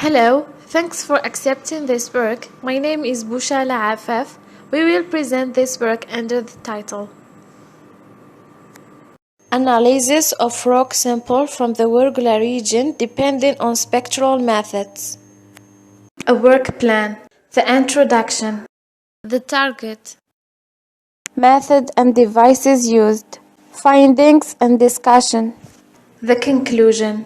Hello, thanks for accepting this work. My name is Bouchaala Afaf. We will present this work under the title Analysis of rock sample from the Bouchaala region depending on spectral methods. A work plan. The introduction. The target. Method and devices used. Findings and discussion. The conclusion.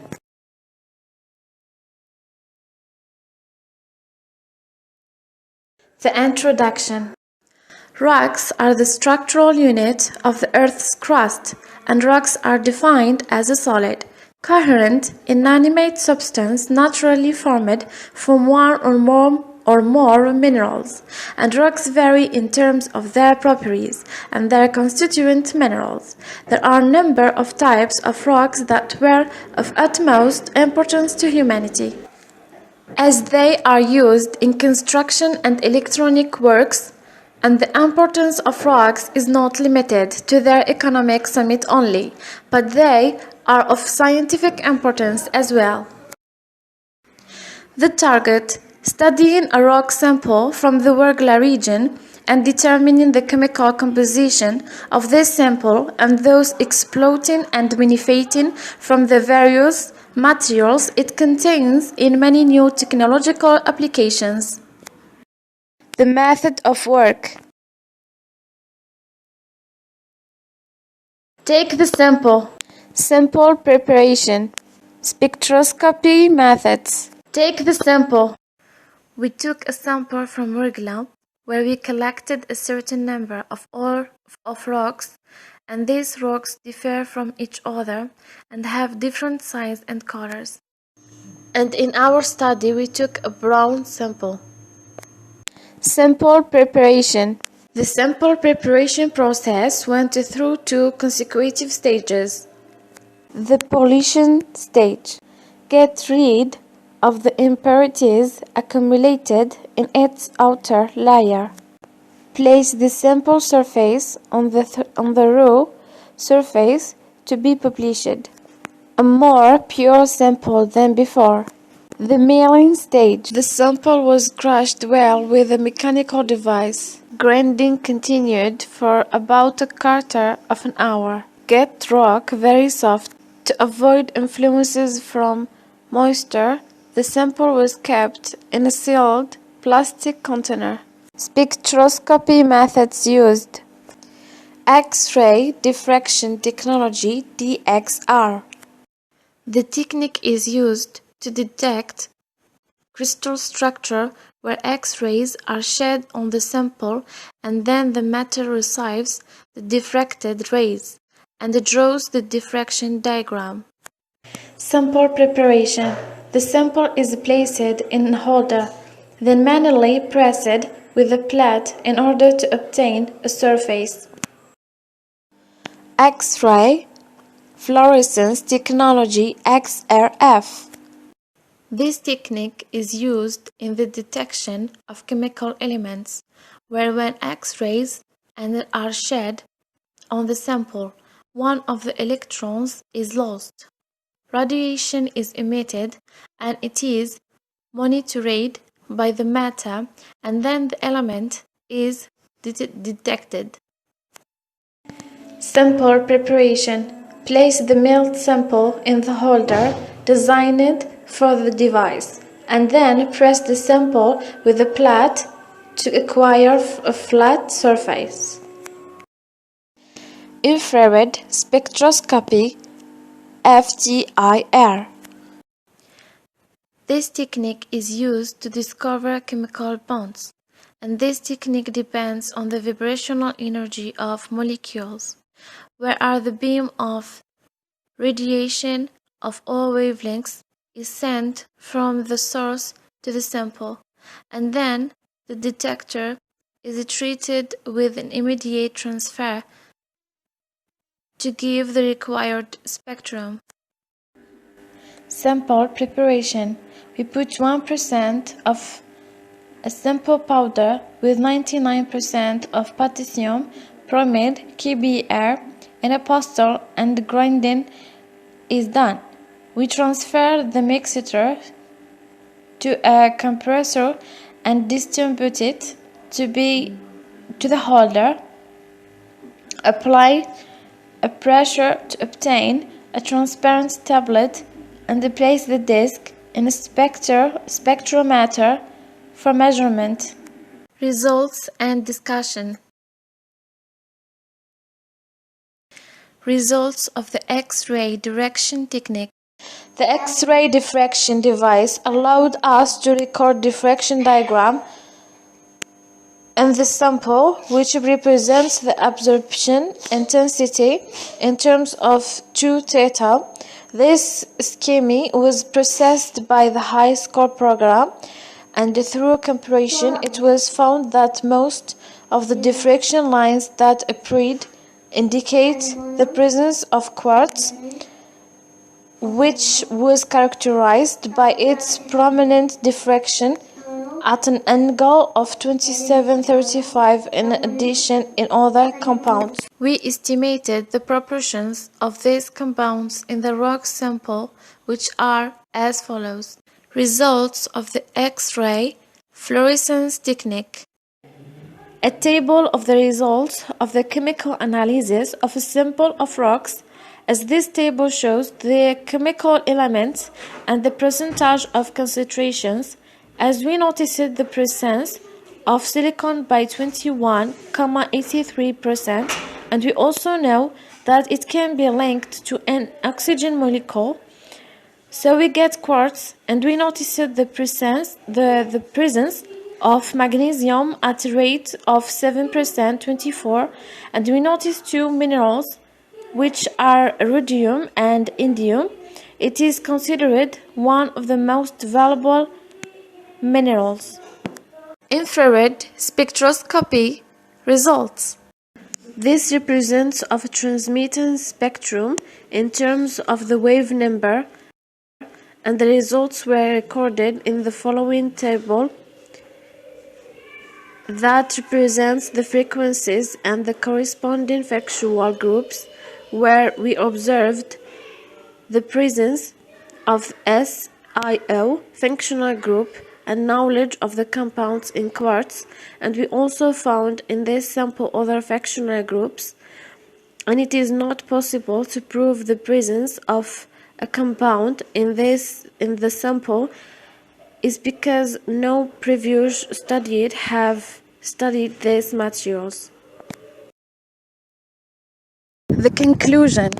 The introduction. Rocks are the structural unit of the Earth's crust, and rocks are defined as a solid, coherent, inanimate substance naturally formed from one or more minerals, and rocks vary in terms of their properties and their constituent minerals. There are a number of types of rocks that were of utmost importance to humanity, as they are used in construction and electronic works, and the importance of rocks is not limited to their economic summit only, but they are of scientific importance as well. The target: studying a rock sample from the Bouchaala region and determining the chemical composition of this sample and those exploiting and benefiting from the various materials it contains in many new technological applications. The method of work. Take the sample. Sample preparation. Spectroscopy methods. Take the sample. We took a sample from Bouchaala, where we collected a certain number of rocks, and these rocks differ from each other and have different size and colors. And in our study we took a brown sample. Sample preparation. The sample preparation process went through two consecutive stages. The pollution stage. Get rid of the impurities accumulated in its outer layer. Place the sample surface on the raw surface to be published. A more pure sample than before. The milling stage. The sample was crushed well with a mechanical device. Grinding continued for about a quarter of an hour. Get rock very soft. To avoid influences from moisture, the sample was kept in a sealed plastic container. Spectroscopy methods used. X-ray diffraction technology (DXR). The technique is used to detect crystal structure where X-rays are shed on the sample, and then the matter receives the diffracted rays and draws the diffraction diagram. Sample preparation. The sample is placed in a holder, then manually pressed with a plate in order to obtain a surface. X-ray Fluorescence technology XRF. This technique is used in the detection of chemical elements, where when X-rays are shed on the sample, one of the electrons is lost. Radiation is emitted and it is monitored by the matter, and then the element is detected. Sample preparation. Place the milled sample in the holder designed for the device, and then press the sample with a plate to acquire a flat surface. Infrared spectroscopy (FTIR). This technique is used to discover chemical bonds, and this technique depends on the vibrational energy of molecules, where the beam of radiation of all wavelengths is sent from the source to the sample, and then the detector is treated with an immediate transfer to give the required spectrum. Sample preparation. We put 1% of a sample powder with 99% of potassium bromide (KBr) in a pestle, and the grinding is done. We transfer the mixture to a compressor and distribute it to the holder. Apply a pressure to obtain a transparent tablet and place the disc in a spectrometer for measurement. Results and discussion. Results of the X-ray diffraction technique. The X-ray diffraction device allowed us to record diffraction diagram and the sample, which represents the absorption intensity in terms of 2 theta. This scheme was processed by the high-score program, and through comparison it was found that most of the diffraction lines that appeared indicate the presence of quartz, which was characterized by its prominent diffraction at an angle of 2735 in addition in other compounds. We estimated the proportions of these compounds in the rock sample, which are as follows. Results of the X-ray fluorescence technique. A table of the results of the chemical analysis of a sample of rocks, as this table shows the chemical elements and the percentage of concentrations. As we noticed the presence of silicon by 21,83%, and we also know that it can be linked to an oxygen molecule. So we get quartz, and we noticed the presence of magnesium at a rate of 7%, 24, and we noticed 2 minerals, which are rhodium and indium. It is considered one of the most valuable minerals. Infrared spectroscopy results. This represents of a transmittance spectrum in terms of the wave number, and the results were recorded in the following table that represents the frequencies and the corresponding factual groups, where we observed the presence of SiO functional group and knowledge of the compounds in quartz, and we also found in this sample other functional groups, and it is not possible to prove the presence of a compound in the sample is because no previous studies have studied these materials. The conclusion.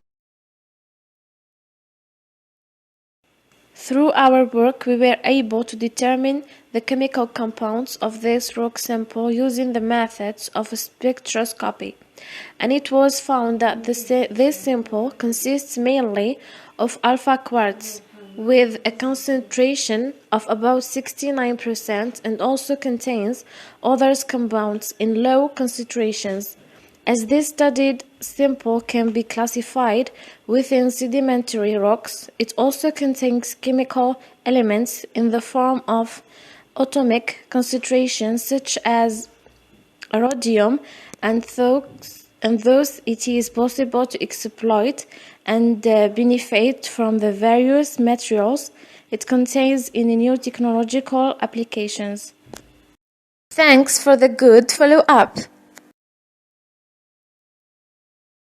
Through our work, we were able to determine the chemical compounds of this rock sample using the methods of spectroscopy, and it was found that this sample consists mainly of alpha quartz with a concentration of about 69% and also contains other compounds in low concentrations. As this studied sample can be classified within sedimentary rocks, it also contains chemical elements in the form of atomic concentrations such as rhodium, and thus it is possible to exploit and benefit from the various materials it contains in new technological applications. Thanks for the good follow-up.